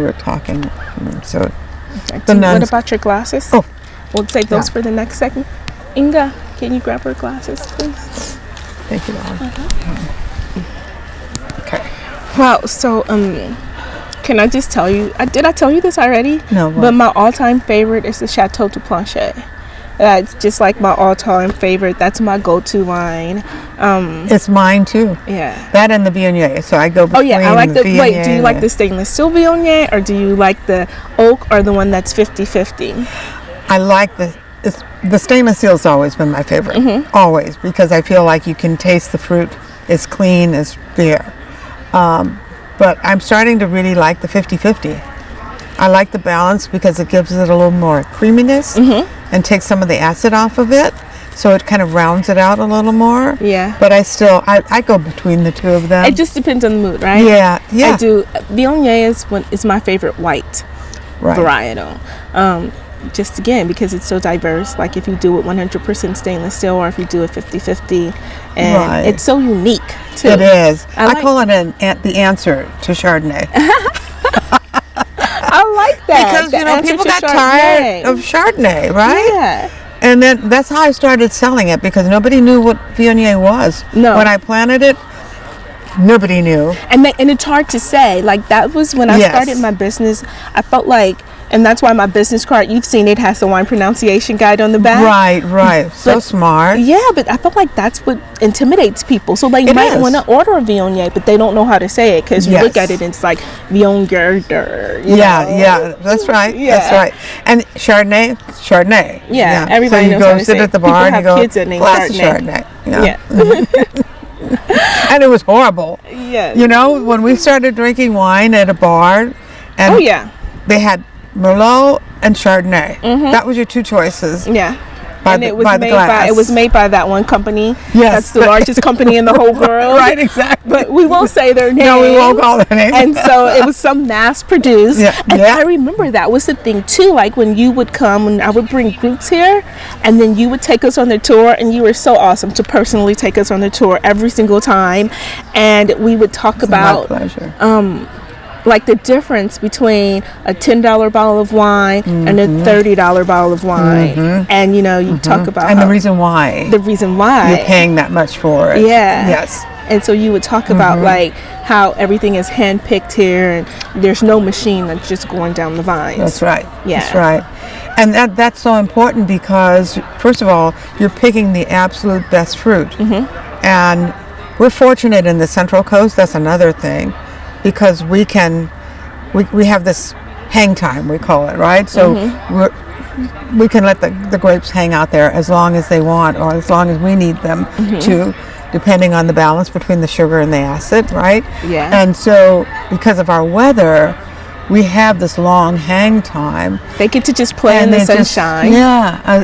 we were talking. So, what about your glasses? Oh, we'll take those for the next segment. Inga, can you grab her glasses, please? Thank you, darling. Okay. Wow. So, can I just tell you? Did I tell you this already? No. What? But my all-time favorite is the Chateau de Plancher. That's just like my all-time favorite. That's my go-to wine. It's mine too. Yeah. That and the Viognier. So I go between. Oh yeah, I like the. Viognier Wait, do you like the stainless steel Viognier or do you like the oak or the one that's 50-50? I like the stainless steel has always been my favorite. Always, because I feel like you can taste the fruit. It's clean. It's there. But I'm starting to really like the 50-50. I like the balance because it gives it a little more creaminess and takes some of the acid off of it. So it kind of rounds it out a little more. Yeah. But I go between the two of them. It just depends on the mood, right? Yeah. I do. Viognier is my favorite white varietal. Just again, because it's so diverse. Like if you do it 100% stainless steel or if you do it 50-50. And it's so unique too. It is. I call it the answer to Chardonnay. I like that. Because, people got tired of Chardonnay, right? Yeah. And then that's how I started selling it because nobody knew what Viognier was. No. When I planted it, nobody knew. And it's hard to say. Like that was when I started my business. I felt like, and that's why my business card, you've seen it, has the wine pronunciation guide on the back. Right. So smart. Yeah, but I felt like that's what intimidates people. So they might want to order a Viognier, but they don't know how to say it because you look at it and it's like Viognier. Yeah, that's right. Yeah. That's right. And Chardonnay. Yeah, everybody knows how how to to sit say at the it. bar People and you go, kids that name glass of Chardonnay. Chardonnay. Yeah. And it was horrible. Yeah. When we started drinking wine at a bar, and they had Merlot and Chardonnay. That was your two choices. Yeah. It was made by that one company. Yes. That's the largest company in the whole world. Right, exactly. But we won't say their name. No, we won't call their name. And so it was some mass produced. Yeah. And I remember that was the thing too. Like when you would come and I would bring groups here and then you would take us on the tour and you were so awesome to personally take us on the tour every single time. And we would talk about my pleasure. Like the difference between a $10 bottle of wine and a $30 bottle of wine. And you talk about the reason why you're paying that much for it. Yes. And so you would talk about like how everything is handpicked here and there's no machine that's just going down the vines. That's right. Yeah. That's right. And that's so important because first of all, you're picking the absolute best fruit. And we're fortunate in the Central Coast. That's another thing. Because we have this hang time, we call it, right? So we can let the grapes hang out there as long as they want or as long as we need them to, depending on the balance between the sugar and the acid, right? Yeah. And so because of our weather, we have this long hang time. They get to just play in the sunshine.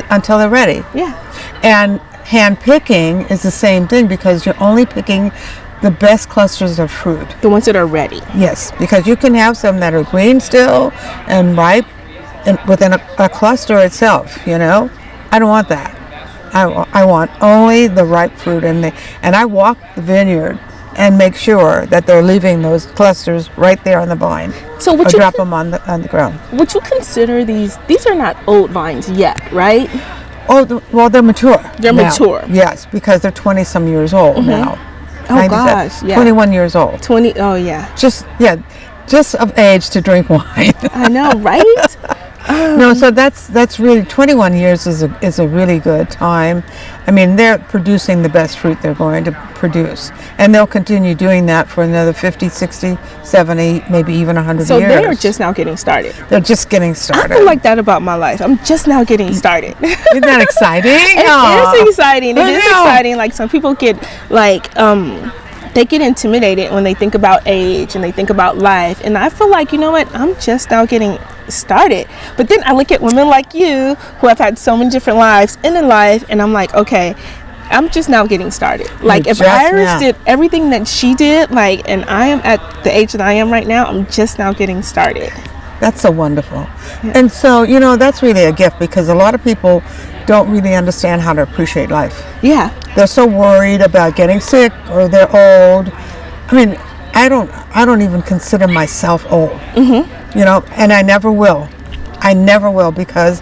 Until they're ready. Yeah. And hand picking is the same thing because you're only picking the best clusters of fruit. The ones that are ready. Yes, because you can have some that are green still and ripe within a cluster itself, I don't want that. I want only the ripe fruit and I walk the vineyard and make sure that they're leaving those clusters right there on the vine. So or drop them on the ground. Would you consider these are not old vines yet, right? Oh, well, they're mature. They're now. mature. Yes, because they're 20 some years old now. Oh gosh, yeah. 21 years old. 20. Oh yeah. Just of age to drink wine. I know, right? No, so that's really 21 years is a really good time. I mean, they're producing the best fruit they're going to produce, and they'll continue doing that for another 50, 60, 70, maybe even 100 years. So they're just now getting started. They're just getting started. I feel like that about my life. I'm just now getting started. Isn't that exciting? It is exciting. It is exciting. Like some people get they get intimidated when they think about age and they think about life. And I feel like, I'm just now getting started. But then I look at women like you who have had so many different lives in their life, and I'm like, okay, I'm just now getting started. Like if Iris did everything that she did, and I am at the age that I am right now, I'm just now getting started. That's so wonderful. Yeah. And so, that's really a gift because a lot of people don't really understand how to appreciate life. Yeah. They're so worried about getting sick or they're old. I mean, I don't even consider myself old. You know, and I never will. I never will, because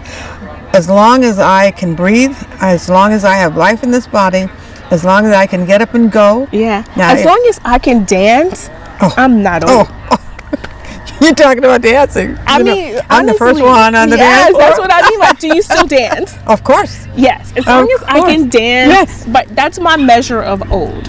as long as I can breathe, as long as I have life in this body, as long as I can get up and go. Yeah. Now, as long as I can dance, I'm not old. You're talking about dancing. I mean, I'm honestly, the first one on the dance floor. That's what I mean. Like, do you still dance? Of course. Yes. As long as I can dance. Yes. But that's my measure of old.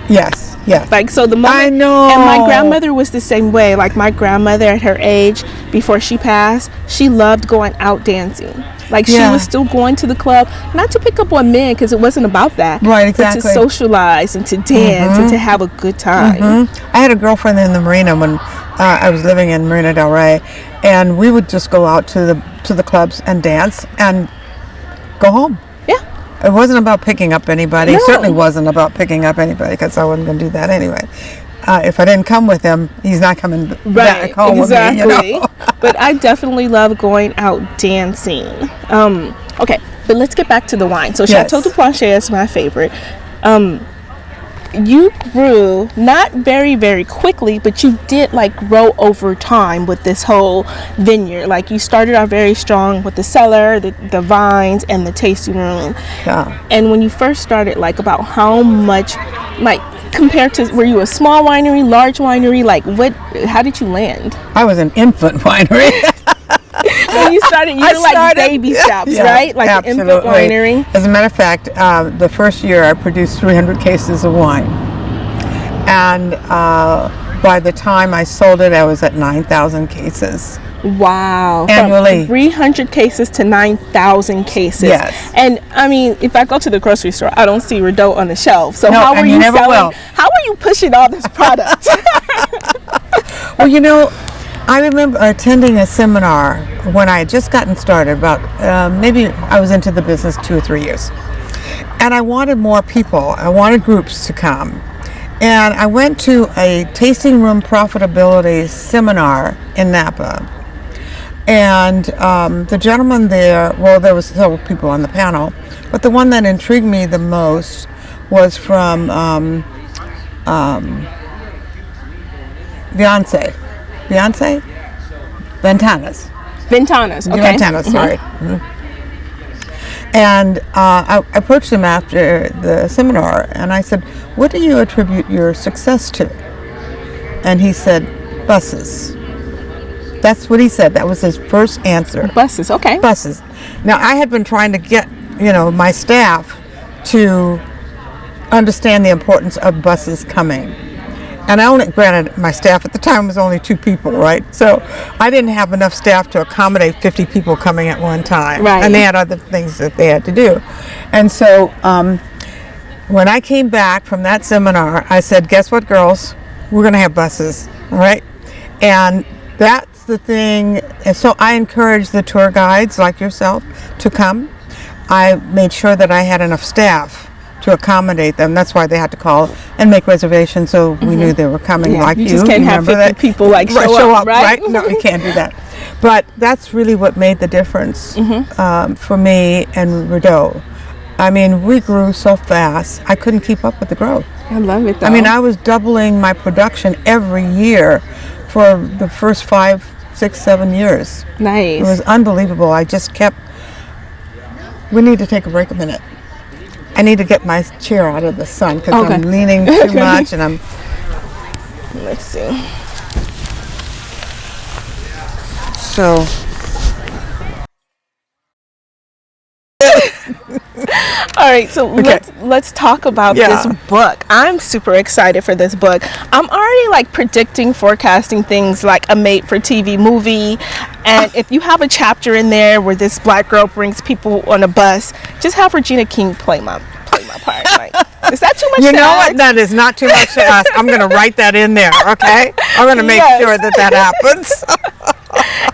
Yes. Yes. Like, so the moment. I know. And my grandmother was the same way. Like, my grandmother at her age, before she passed, she loved going out dancing. Like, she was still going to the club, not to pick up on men, because it wasn't about that. Right, exactly. But to socialize and to dance and to have a good time. I had a girlfriend in the marina when I was living in Marina Del Rey, and we would just go out to the clubs and dance and go home. Yeah. It wasn't about picking up anybody. No. It certainly wasn't about picking up anybody, because I wasn't going to do that anyway. If I didn't come with him, he's not coming back home with me. You know? But I definitely love going out dancing. Okay, but let's get back to the wine. So Chateau de Plancher is my favorite. You grew not very, very quickly, but you did like grow over time with this whole vineyard. Like, you started out very strong with the cellar, the vines, and the tasting room. Yeah. And when you first started, like, about how much, like, compared to, were you a small winery, large winery? Like, how did you land? I was an infant winery. When you started, you were like baby steps, right? Like an infant winery. As a matter of fact, the first year I produced 300 cases of wine. And by the time I sold it, I was at 9,000 cases. Wow. Annually. From 300 cases to 9,000 cases. Yes. And I mean, if I go to the grocery store, I don't see Rideau on the shelf. So No, how were and you never selling? will. How were you pushing all this product? Well, you know, I remember attending a seminar when I had just gotten started, about maybe I was into the business 2 or 3 years. And I wanted more people. I wanted groups to come. And I went to a tasting room profitability seminar in Napa. And the gentleman there, well, there was several people on the panel, but the one that intrigued me the most was from Ventanas. Ventanas, okay. Ventanas, sorry. And I approached him after the seminar, and I said, "What do you attribute your success to?" And he said, "Buses." That's what he said. That was his first answer. Buses, okay. Buses. Now, I had been trying to get, my staff to understand the importance of buses coming. And granted, my staff at the time was only 2 people, right? So I didn't have enough staff to accommodate 50 people coming at one time. Right. And they had other things that they had to do. And so when I came back from that seminar, I said, "Guess what, girls? We're going to have buses, all right?" And that's the thing. And so I encouraged the tour guides like yourself to come. I made sure that I had enough staff to accommodate them. That's why they had to call and make reservations, so we knew they were coming. Yeah, like you just can't have 50 people like show up, right? No, you can't do that. But that's really what made the difference for me and Rideau. I mean, we grew so fast, I couldn't keep up with the growth. I love it, though. I mean, I was doubling my production every year for the first 5, 6, 7 years. Nice. It was unbelievable. I just kept... We need to take a break a minute. I need to get my chair out of the sun because I'm leaning too much and I'm... Let's see. So... All right, so let's talk about this book. I'm super excited for this book. I'm already like predicting, forecasting things like a made-for-TV movie. And if you have a chapter in there where this black girl brings people on a bus, just have Regina King play my part. Like, is that too much? You to know ask? what? That is not too much to ask. I'm going to write that in there. Okay, I'm going to make sure that happens.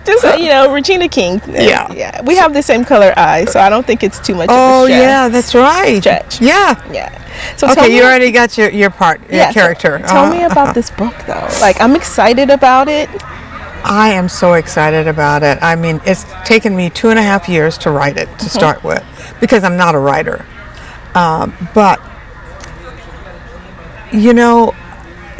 Just Regina King. Yeah. We have the same color eyes, so I don't think it's too much. Oh of a stretch. yeah, that's right. Stretch. Yeah. So okay, you already got your part, your character. So tell me about this book, though. Like, I'm excited about it. I am so excited about it. I mean, it's taken me 2.5 years to write it to start with, because I'm not a writer. But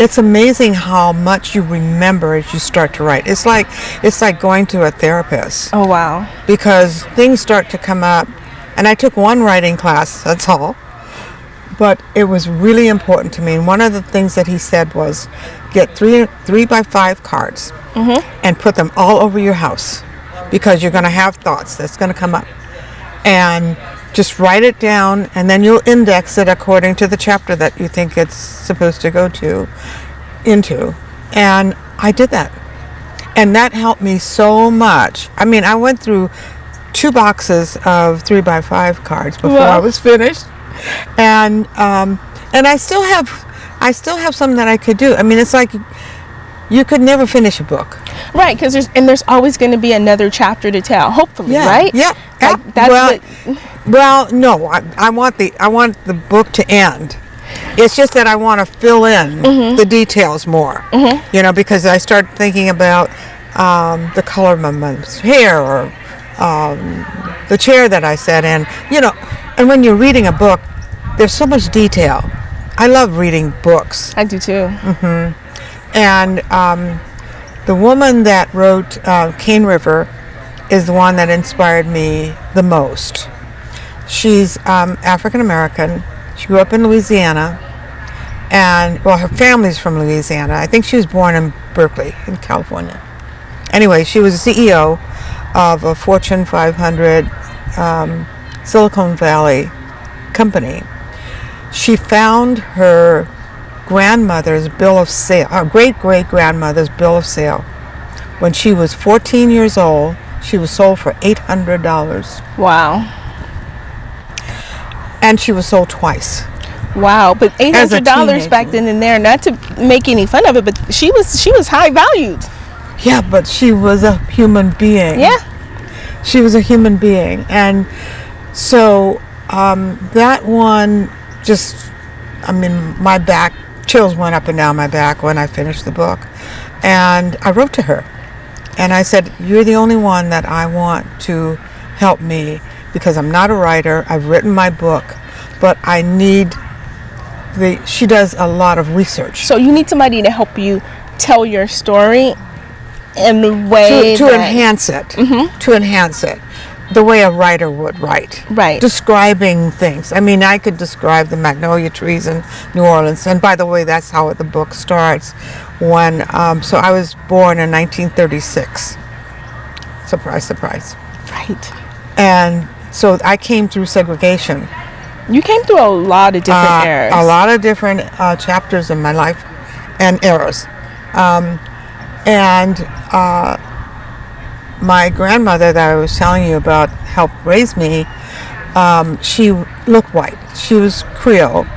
it's amazing how much you remember as you start to write. It's like going to a therapist. Oh, wow. Because things start to come up. And I took one writing class, that's all. But it was really important to me. And one of the things that he said was, get 3x5 cards and put them all over your house, because you're going to have thoughts that's going to come up. And just write it down, and then you'll index it according to the chapter that you think it's supposed to go into. And I did that. And that helped me so much. I mean, I went through 2 boxes of 3x5 cards before I was finished. And I still have some that I could do. I mean, it's like you could never finish a book. Right, because there's always going to be another chapter to tell, hopefully, right? Yeah. Like, that's no, I want the book to end. It's just that I want to fill in the details more, because I start thinking about the color of my mother's hair, or the chair that I sat in, and when you're reading a book, there's so much detail. I love reading books. I do too. And the woman that wrote Cane River is the one that inspired me the most. She's African American. She grew up in Louisiana, and her family's from Louisiana. I think she was born in Berkeley, in California. Anyway, she was the CEO of a Fortune 500 Silicon Valley company. She found her grandmother's bill of sale, her great-great-grandmother's bill of sale. When she was 14 years old, she was sold for $800. Wow. And she was sold twice. Wow, but $800 back then and there, not to make any fun of it, but she was high valued. Yeah, but she was a human being. Yeah. She was a human being. And so that one just, my back, chills went up and down my back when I finished the book. And I wrote to her. And I said, you're the only one that I want to help me, because I'm not a writer. I've written my book, but I need she does a lot of research. So you need somebody to help you tell your story in the way to enhance it. To enhance it the way a writer would write. Right. Describing things. I could describe the magnolia trees in New Orleans. And by the way, that's how the book starts. When so I was born in 1936. Surprise, surprise. Right. And so I came through segregation. You came through a lot of different eras. A lot of different chapters in my life and eras. My grandmother that I was telling you about helped raise me. She looked white. She was Creole,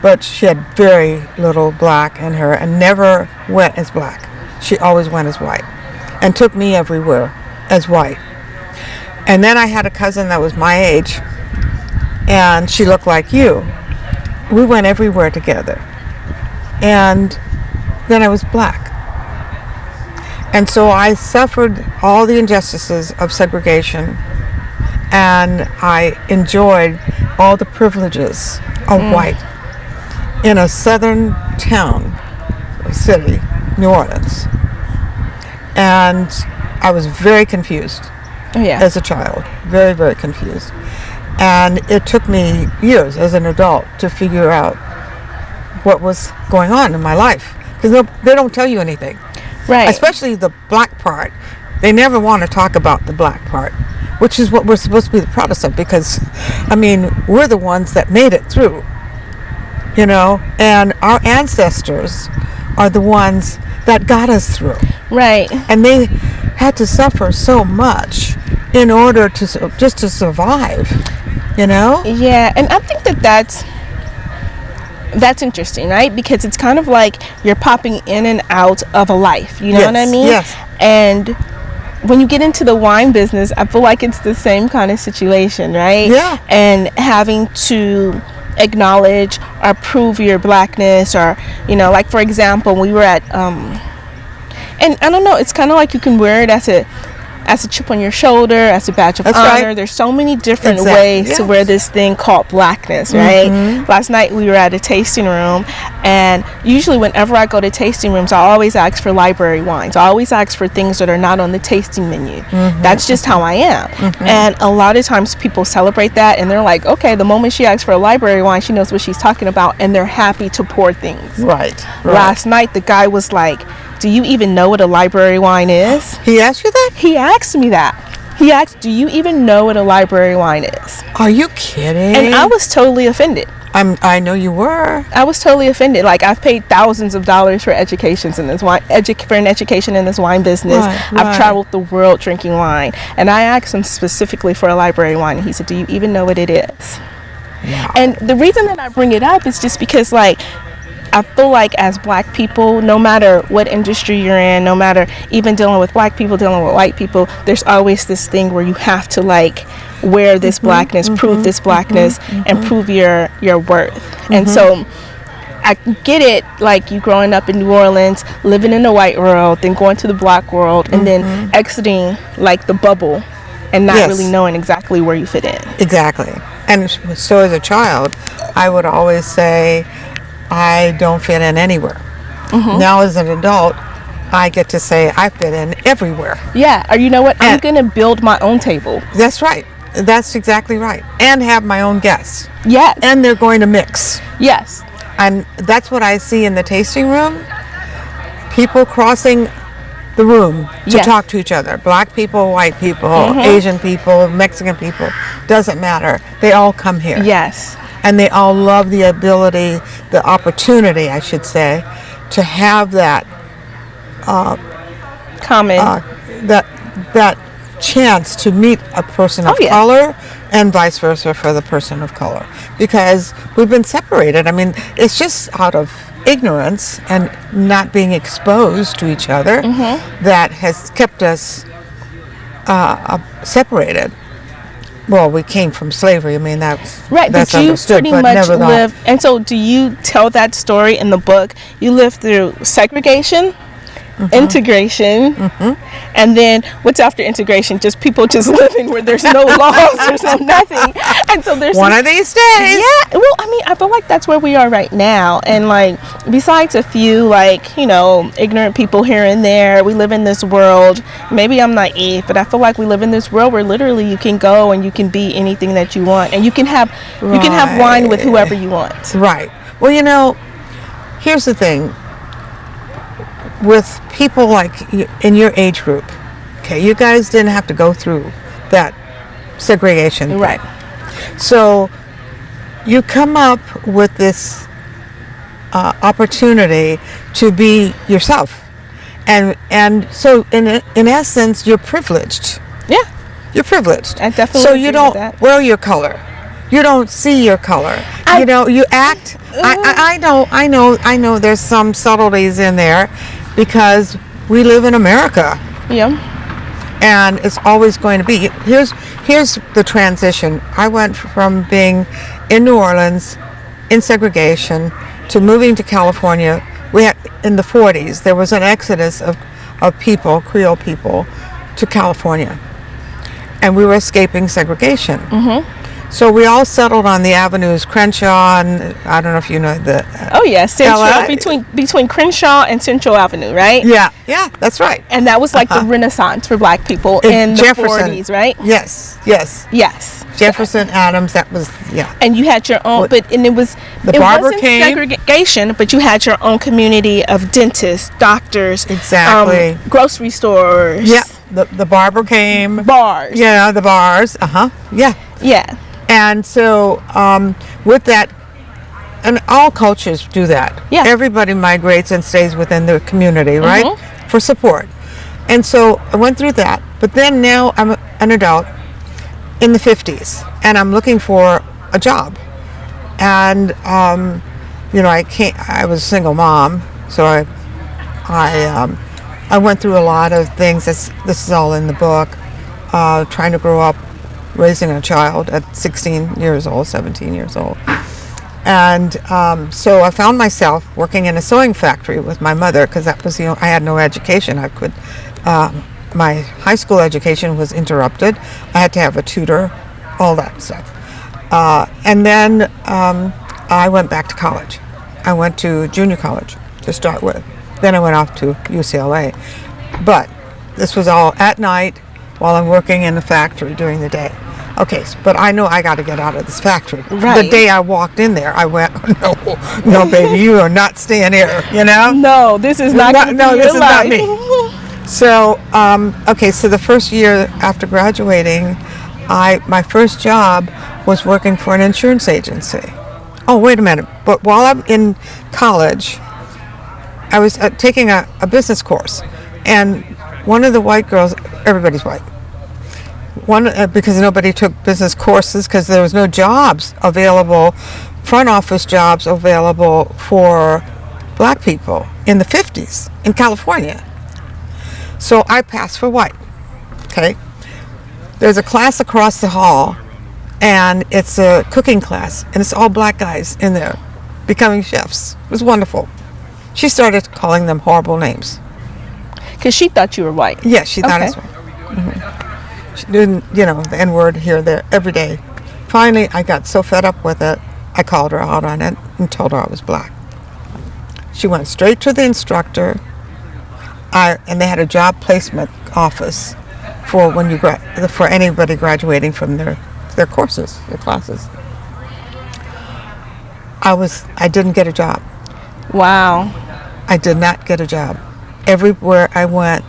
but she had very little black in her and never went as black. She always went as white and took me everywhere as white. And then I had a cousin that was my age, and she looked like you. We went everywhere together. And then I was black. And so I suffered all the injustices of segregation, and I enjoyed all the privileges of white in a southern city, New Orleans. And I was very confused as a child, very, very confused. And it took me years as an adult to figure out what was going on in my life, because they don't tell you anything. Right. Especially the black part. They never want to talk about the black part, which is what we're supposed to be the proudest of, because, we're the ones that made it through, and our ancestors are the ones that got us through. Right. And they had to suffer so much in order to survive, Yeah, and I think that's interesting, right? Because it's kind of like you're popping in and out of a life, you know what I mean? Yes. And when you get into the wine business, I feel like it's the same kind of situation, right? Yeah. And having to acknowledge or prove your blackness, or, like, for example, we were at, and I don't know, it's kind of like you can wear it as a as a chip on your shoulder, as a badge of That's honor. right. There's so many different Exactly. ways to Yes. wear this thing called blackness, right? Last night we were at a tasting room, and usually whenever I go to tasting rooms, I always ask for library wines. I always ask for things that are not on the tasting menu. That's just how I am. And a lot of times people celebrate that, and they're like, okay, the moment she asks for a library wine, she knows what she's talking about, and they're happy to pour things. Right. Last night the guy was like, do you even know what a library wine is? He asked you that? He asked me that. He asked, do you even know what a library wine is? Are you kidding? And I was totally offended. I know you were. I was totally offended. Like, I've paid thousands of dollars for educations in this wine, for an education in this wine business. Right, I've right. traveled the world drinking wine, and I asked him specifically for a library wine, and he said, do you even know what it is? Wow. And the reason that I bring it up is just because, like, I feel like as black people, no matter what industry you're in, no matter even dealing with black people, dealing with white people, there's always this thing where you have to like wear this blackness, prove this blackness, and prove your worth. And so I get it, like you growing up in New Orleans, living in the white world, then going to the black world, and then exiting like the bubble and not Yes. really knowing exactly where you fit in. Exactly. And so as a child, I would always say, I don't fit in anywhere. Now as an adult, I get to say I fit in everywhere. Yeah, or you know what? I'm And- going to build my own table. That's right. That's exactly right. And have my own guests. Yes. And they're going to mix. Yes. And that's what I see in the tasting room. People crossing the room to Yes. talk to each other. Black people, white people, Asian people, Mexican people. Doesn't matter. They all come here. Yes. And they all love the ability, the opportunity, I should say, to have that Common. that chance to meet a person of Oh, yeah. color, and vice versa for the person of color, because we've been separated. I mean, it's just out of ignorance and not being exposed to each other that has kept us separated. Well, we came from slavery. I mean, that's Right, that's but you understood, pretty but much never thought. lived, and so do you tell that story in the book? You lived through segregation, integration, and then what's after integration? Just people just living where there's no laws, there's no nothing, and so there's One some- of these days. Yeah, well, I mean, I feel like that's where we are right now. And like, besides a few, like, you know, ignorant people here and there, we live in this world. Maybe I'm naive, but I feel like we live in this world where literally you can go and you can be anything that you want, and you can have wine with whoever you want. Right. Well, you know, here's the thing. With people like in your age group, okay, you guys didn't have to go through that segregation thing. Right. So you come up with this opportunity to be yourself, and so in essence, you're privileged. Yeah, You're privileged. I definitely So agree you with don't that. wear your color. You don't see your color. You know, you act. I know. There's some subtleties in there, because we live in America, yeah, and it's always going to be. Here's the transition. I went from being in New Orleans, in segregation, to moving to California. We had in the 40s. There was an exodus of people, Creole people, to California, and we were escaping segregation. So we all settled on the avenues Crenshaw, and I don't know if you know the. oh yeah, Central, LA. between Crenshaw and Central Avenue, right? Yeah, that's right. And that was like the Renaissance for Black people in the 40s, right? Yes. Yes. Jefferson, Adams. That was And you had your own, and it barber wasn't came. segregation, but you had your own community of dentists, doctors, Exactly. grocery stores, Yeah. The barber came. bars. Yeah, the bars. Yeah. Yeah. And so with that, and all cultures do that. Yeah. Everybody migrates and stays within their community, right? For support. And so I went through that, but then now I'm an adult in the 50s, and I'm looking for a job. And you know, I was a single mom, so I went through a lot of things. This is all in the book. Trying to grow up, raising a child at 16 years old, 17 years old. And so I found myself working in a sewing factory with my mother, because that was I had no education. I could my high school education was interrupted. I had to have a tutor, all that stuff. And then I went back to college. I went to junior college to start with. Then I went off to UCLA. But this was all at night while I'm working in the factory during the day. Okay, but I know I got to get out of this factory. Right. The day I walked in there, I went, no, baby, you are not staying here, you know? No, this is not going to be this your is life. not me. So, okay, so the first year after graduating, my first job was working for an insurance agency. Oh, wait a minute. But while I'm in college, I was taking a business course. And one of the white girls, everybody's white, because nobody took business courses because there was no jobs available, front office jobs available for black people in the 50s in California. So I passed for white. Okay. There's a class across the hall, and it's a cooking class, and it's all black guys in there becoming chefs. It was wonderful. She started calling them horrible names. Because she thought you were white. Yeah, she thought Okay. it was white. Mm-hmm. She didn't, the N-word here, there, every day. Finally, I got so fed up with it, I called her out on it and told her I was black. She went straight to the instructor, and they had a job placement office for when you for anybody graduating from their courses, their classes. I didn't get a job. Wow. I did not get a job. Everywhere I went,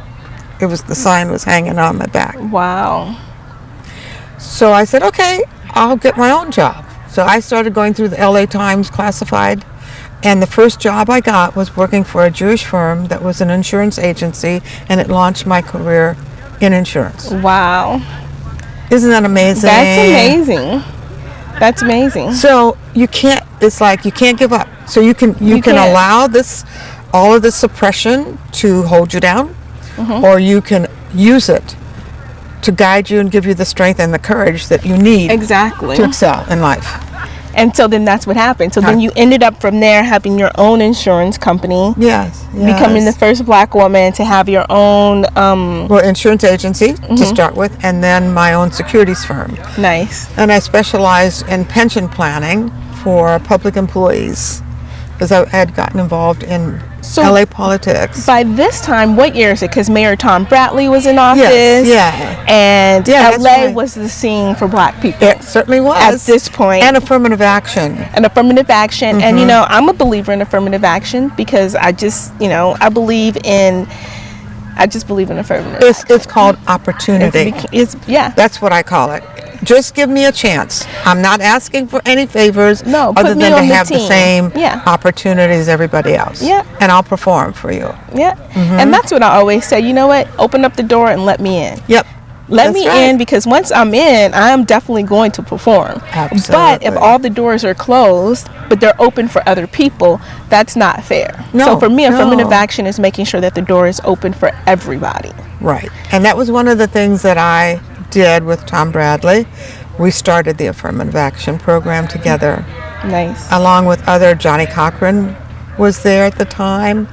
the sign was hanging on my back. Wow. So I said, okay, I'll get my own job. So I started going through the LA Times classified, and the first job I got was working for a Jewish firm that was an insurance agency, and it launched my career in insurance. Wow. Isn't that amazing? That's amazing. That's amazing. So it's like you can't give up. So you can allow all of this suppression to hold you down, or you can use it to guide you and give you the strength and the courage that you need Exactly. to excel in life. And so then that's what happened. So then you ended up from there having your own insurance company. Yes. Becoming the first black woman to have your own insurance agency to start with, and then my own securities firm. Nice. And I specialized in pension planning for public employees because I had gotten involved in LA politics. By this time, what year is it? Because Mayor Tom Bradley was in office. Yes, yeah. And that's LA right. was the scene for black people. It certainly was. At this point. And affirmative action. And I'm a believer in affirmative action because I believe in affirmative action. It's called opportunity. That's what I call it. Just give me a chance. I'm not asking for any favors other than to have the same opportunities as everybody else. Yeah. And I'll perform for you. Yeah. And that's what I always say. You know what? Open up the door and let me in. Yep. Let me in, because once I'm in, I'm definitely going to perform. Absolutely. But if all the doors are closed, but they're open for other people, that's not fair. So for me, affirmative action is making sure that the door is open for everybody. Right. And that was one of the things that I did with Tom Bradley. We started the affirmative action program together. Nice. Along with Johnny Cochran was there at the time.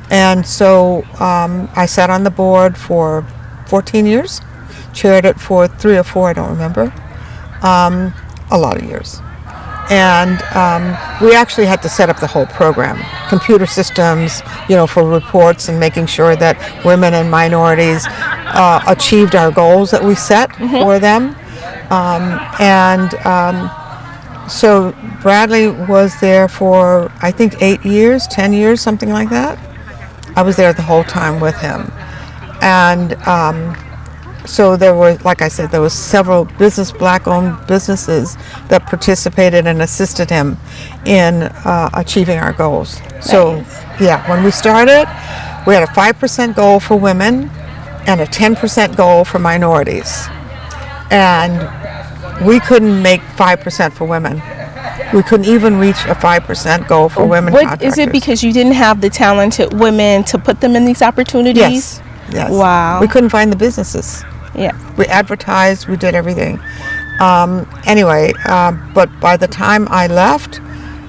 And so I sat on the board for 14 years. Chaired it for 3 or 4, I don't remember, a lot of years. And we actually had to set up the whole program, computer systems, for reports and making sure that women and minorities achieved our goals that we set for them. So Bradley was there for, I think, 8 years, 10 years, something like that. I was there the whole time with him. And so there were, like I said, there was several black-owned businesses that participated and assisted him in achieving our goals. Nice. So, when we started, we had a 5% goal for women and a 10% goal for minorities. And we couldn't make 5% for women. We couldn't even reach a 5% goal for women contractors. Is it because you didn't have the talented women to put them in these opportunities? Yes. Wow. We couldn't find the businesses. Yeah. We advertised, we did everything. But by the time I left,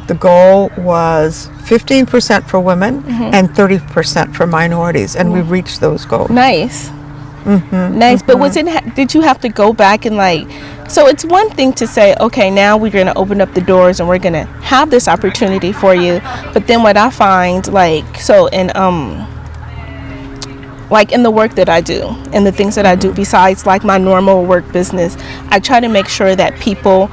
the goal was 15% for women and 30% for minorities, and we reached those goals. Nice. Nice. But did you have to go back and so it's one thing to say, okay, now we're going to open up the doors and we're going to have this opportunity for you. But then what I find, in the work that I do and the things that I do besides my normal work business, I try to make sure that people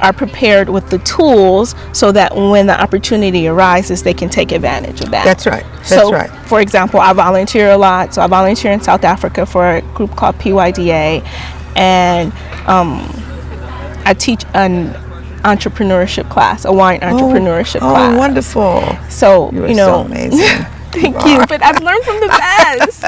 are prepared with the tools so that when the opportunity arises, they can take advantage of that. That's right. For example, I volunteer a lot. So I volunteer in South Africa for a group called PYDA, and I teach an entrepreneurship class, a wine entrepreneurship class. Oh, wonderful. So, you are so amazing. Thank you. But I've learned from the best.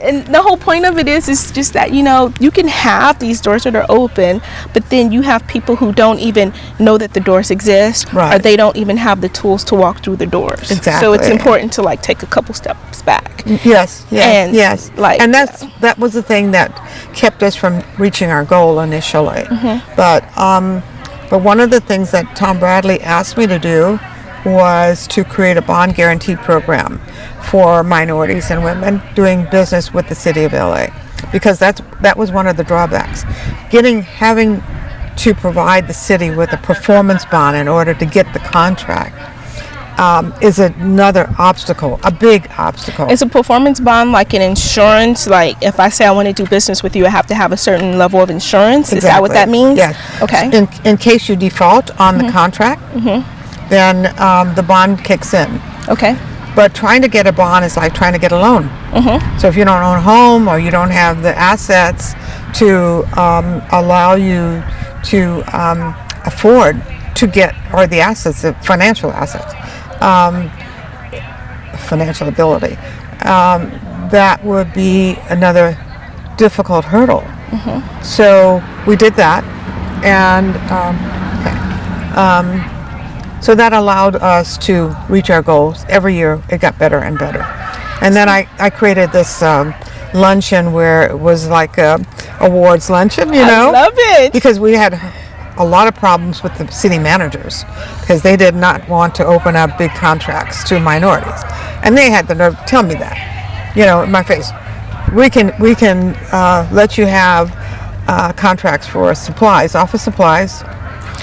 And the whole point of it is just that, you can have these doors that are open, but then you have people who don't even know that the doors exist, or they don't even have the tools to walk through the doors. Exactly. So it's important to take a couple steps back. Yes. And that was the thing that kept us from reaching our goal initially. But one of the things that Tom Bradley asked me to do was to create a bond guarantee program for minorities and women doing business with the city of LA, because that was one of the drawbacks. Having to provide the city with a performance bond in order to get the contract is another obstacle, a big obstacle. Is a performance bond like an insurance? Like if I say I want to do business with you, I have to have a certain level of insurance? Exactly. Is that what that means? Yes. Okay. In case you default on the contract, then the bond kicks in. Okay. But trying to get a bond is like trying to get a loan. So if you don't own a home or you don't have the assets to allow you to afford to get, or the assets, the financial assets, financial ability, that would be another difficult hurdle. So we did that, and so that allowed us to reach our goals. Every year it got better and better. And then I created this luncheon where it was like a awards luncheon, I love it. Because we had a lot of problems with the city managers because they did not want to open up big contracts to minorities. And they had the nerve to tell me that, in my face. We can let you have contracts for supplies, office supplies,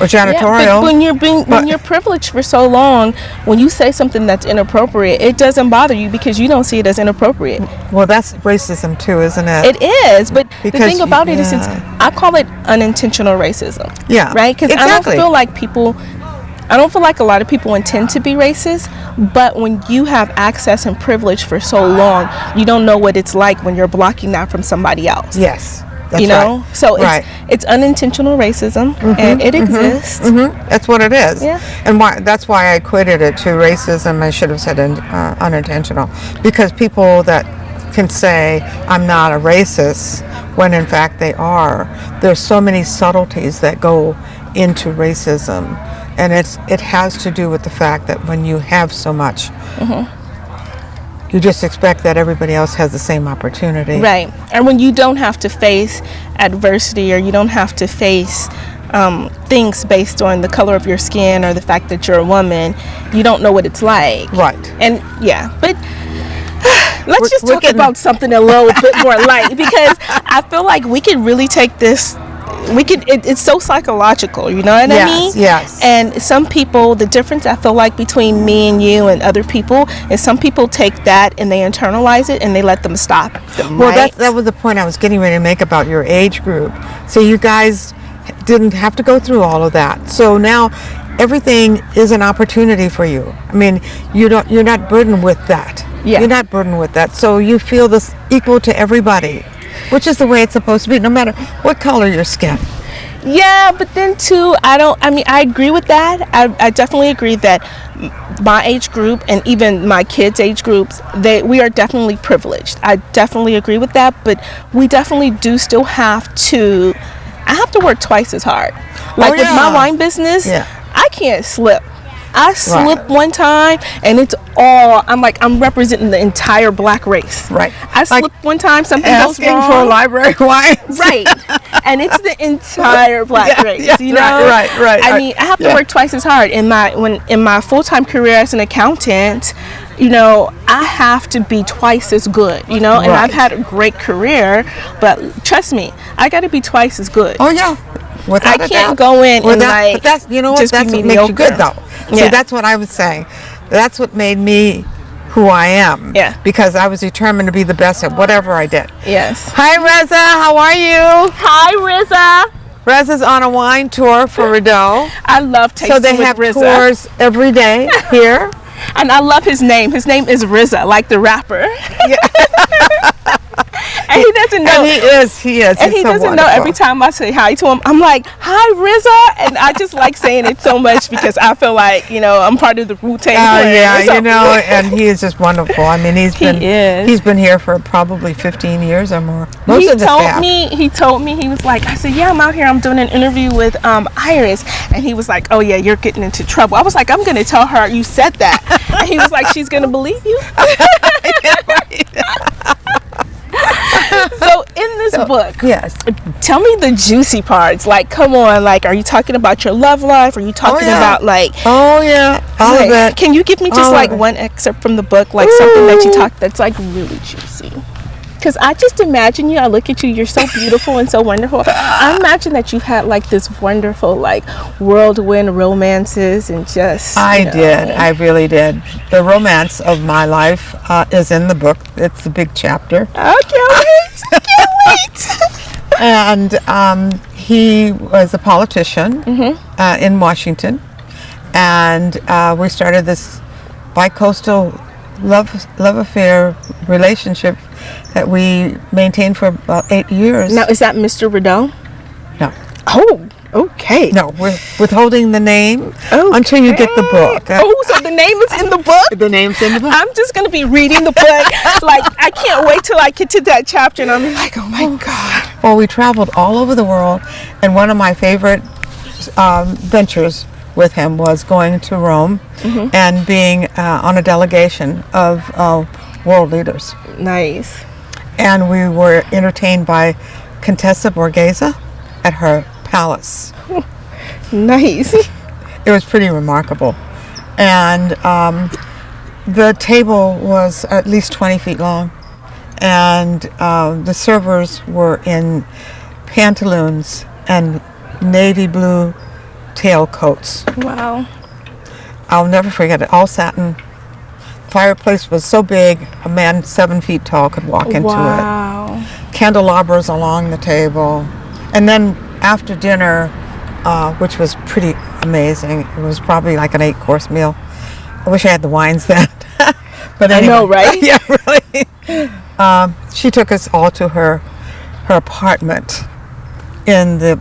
or janitorial. Yeah, but when you're privileged for so long, when you say something that's inappropriate, it doesn't bother you because you don't see it as inappropriate. Well, that's racism too, isn't it? It is, but the thing about it is, I call it unintentional racism. Yeah, right. Because exactly. I don't feel like a lot of people intend to be racist, but when you have access and privilege for so long, you don't know what it's like when you're blocking that from somebody else. Yes. That's right. So it's unintentional racism, and it exists. That's what it is. Yeah. And that's why I equated it to racism. I should have said unintentional, because people that can say I'm not a racist when in fact they are. There's so many subtleties that go into racism, and it has to do with the fact that when you have so much, you just expect that everybody else has the same opportunity. Right. And when you don't have to face adversity, or you don't have to face things based on the color of your skin or the fact that you're a woman, you don't know what it's like. Right. And but let's just talk about something a little bit more light, because I feel like we could really take this. It's so psychological, you know what I mean? Yes. And some people, the difference I feel like between me and you and other people is some people take that and they internalize it and they let them stop them. Well, right? that was the point I was getting ready to make about your age group. So you guys didn't have to go through all of that. So now everything is an opportunity for you. I mean, you're not burdened with that. Yeah. You're not burdened with that. So you feel this equal to everybody, which is the way it's supposed to be, no matter what color your skin. Yeah, but then too, I agree with that. I definitely agree that my age group and even my kids' age groups, we are definitely privileged. I definitely agree with that, but we definitely do still have to work twice as hard. Like with my wine business, I can't slip. I slipped one time, and it's all, I'm representing the entire black race. Right. I slipped one time, something goes wrong. Asking for library wine. Right. And it's the entire black race, you know? Right. I mean, I have to work twice as hard. In my full-time career as an accountant, you know, I have to be twice as good, you know, and Right. I've had a great career, but trust me, I got to be twice as good. Oh yeah. Without I a can't doubt. go in and like, but that's, you know what, just be that's what makes you good mediocre. though. See, that's what I was saying. That's what made me who I am. Yeah. Because I was determined to be the best at whatever I did. Yes. Hi Reza, how are you? Hi, Riza. Reza's on a wine tour for Rideau. I love tasting So they with have Riza. tours every day here. And I love his name. His name is Riza, like the rapper. And he doesn't know. And he is. And He's he so doesn't know wonderful. every time I say hi to him, I'm like, hi, Riza. And I just like saying it so much because I feel like, you know, I'm part of the Wu-Tang Oh clan or yeah, you something. know, and he is just wonderful. I mean, He is. he's been here for probably 15 years or more. Most He of the told staff. me, he was like, I said, yeah, I'm out here, I'm doing an interview with Iris. And he was like, oh yeah, you're getting into trouble. I was like, I'm going to tell her you said that. And he was like, she's going to believe you. So in this book, Yes. tell me the juicy parts. Like, come on, like, are you talking about your love life? Are you talking yeah. about like, Oh yeah, all like, of it. can you give me just All like of it. one excerpt from the book, like something that you talk that's like really juicy? Because I just imagine you, I look at you, you're so beautiful and so wonderful. I imagine that you had like this wonderful like whirlwind romances and just I did. I really did. The romance of my life is in the book. It's the big chapter. I can't wait. Can't wait. And he was a politician in Washington, and we started this bi-coastal love affair relationship that we maintained for about 8 years. Now, is that Mr. Rideau? No, Oh, okay. no, we're withholding the name until you get the book. Oh, so the name is in the book? The name's in the book. I'm just going to be reading the book. Like, I can't wait till I get to that chapter and I'm like, oh my God. Well, we traveled all over the world, and one of my favorite ventures with him was going to Rome and being on a delegation of world leaders. Nice. And we were entertained by Contessa Borghese at her palace. Nice. It was pretty remarkable. And the table was at least 20 feet long. And the servers were in pantaloons and navy blue tailcoats. Wow. I'll never forget it. All satin. Fireplace was so big, a man 7 feet tall could walk into Wow. it. Candelabras along the table. And then after dinner, which was pretty amazing, it was probably like an 8-course meal. I wish I had the wines then. But I anyway, know, right? Yeah, really. She took us all to her apartment in the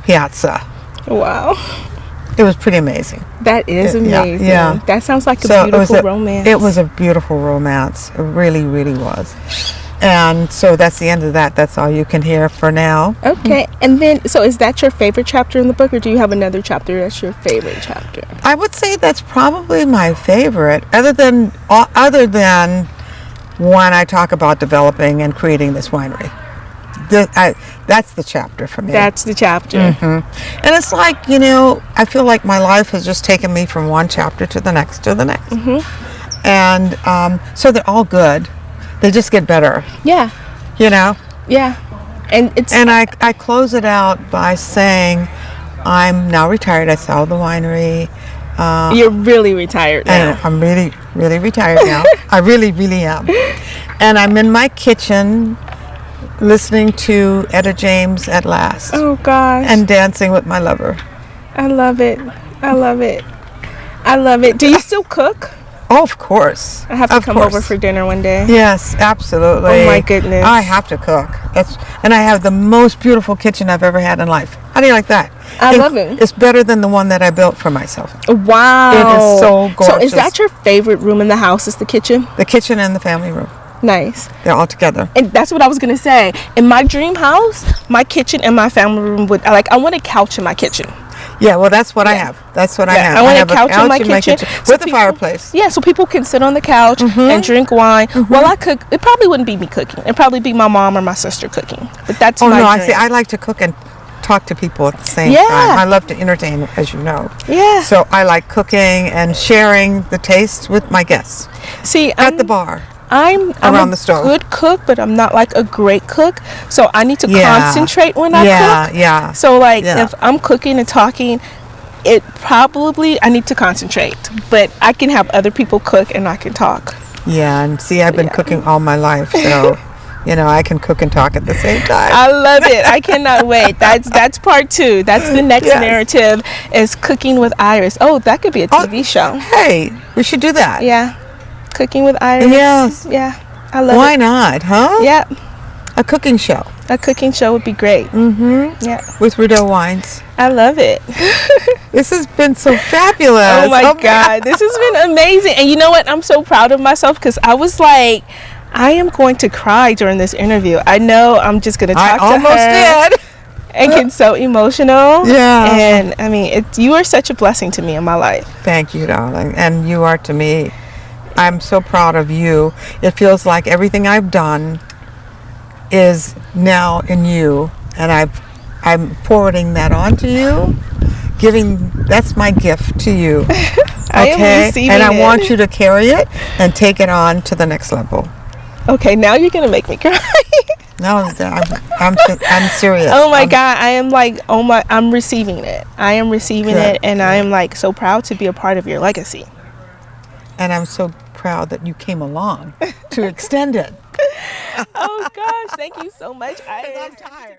piazza. Wow. It was pretty amazing. That is Yeah, amazing. yeah. That sounds like a So beautiful romance. It was a beautiful romance. It really, really was. And so that's the end of that. That's all you can hear for now. Okay. And then, so is that your favorite chapter in the book, or do you have another chapter that's your favorite chapter? I would say that's probably my favorite, other than when I talk about developing and creating this winery. That's the chapter for me. That's the chapter. And it's like, you know, I feel like my life has just taken me from one chapter to the next to the next. And so they're all good. They just get better, Yeah. you know. Yeah. And it's And I close it out by saying, I'm now retired. I sold the winery. you're really retired now. And I'm really, really retired now. I really, really am. And I'm in my kitchen listening to Etta James at last Oh gosh. and dancing with my lover. I love it. I love it. I love it. Do you still cook? Oh, of course. I have to Of come course. over for dinner one day. Yes, absolutely. Oh my goodness. I have to cook. And I have the most beautiful kitchen I've ever had in life. How do you like that? I love it. It's better than the one that I built for myself. Wow. It is so So is gorgeous. that your favorite room in the house, is the kitchen? The kitchen and the family room. Nice. They're all together. And that's what I was going to say. In my dream house, my kitchen and my family room would, I want a couch in my kitchen. Yeah, well, that's what I have. That's what I Yeah, have. I want a have couch in my kitchen. So with a people- fireplace. Yeah, so people can sit on the couch and drink wine. While I cook, it probably wouldn't be me cooking. It'd probably be my mom or my sister cooking. But that's Oh my no, dream. I like to cook and talk to people at the same Yeah. time. I love to entertain, as you know. Yeah. So I like cooking and sharing the taste with my guests See, at the bar. I'm Around a the stove. good cook, but I'm not like a great cook. So I need to Yeah. concentrate when I cook. Yeah. So like Yeah. if I'm cooking and talking, I need to concentrate. But I can have other people cook and I can talk. Yeah, and see, I've been Yeah. cooking all my life, so I can cook and talk at the same time. I love it. I cannot wait. That's part 2. That's the next Yes. narrative is Cooking with Iris. Oh, that could be a TV show. Hey, we should do that. Yeah. Cooking with Iris. Yes. Yeah. I love Why it. not, huh? Yeah. A cooking show. A cooking show would be great. Mm-hmm. Yeah. With Rideau wines. I love it. This has been so fabulous. Oh my God. This has been amazing. And you know what? I'm so proud of myself because I was like, I am going to cry during this interview. I know I'm just going to talk to her. I almost did. And get so emotional. Yeah. And I mean, you are such a blessing to me in my life. Thank you, darling. And you are to me. I'm so proud of you. It feels like everything I've done is now in you, and I'm forwarding that on to you. That's my gift to you. I am receiving and I it. want you to carry it and take it on to the next level. Okay, now you're gonna make me cry. No, I'm serious. Oh my God, I am like, I'm receiving it. I am receiving Good, it, and I am like so proud to be a part of your legacy. And I'm so proud that you came along to extend it. Oh gosh, thank you so much. I'm tired.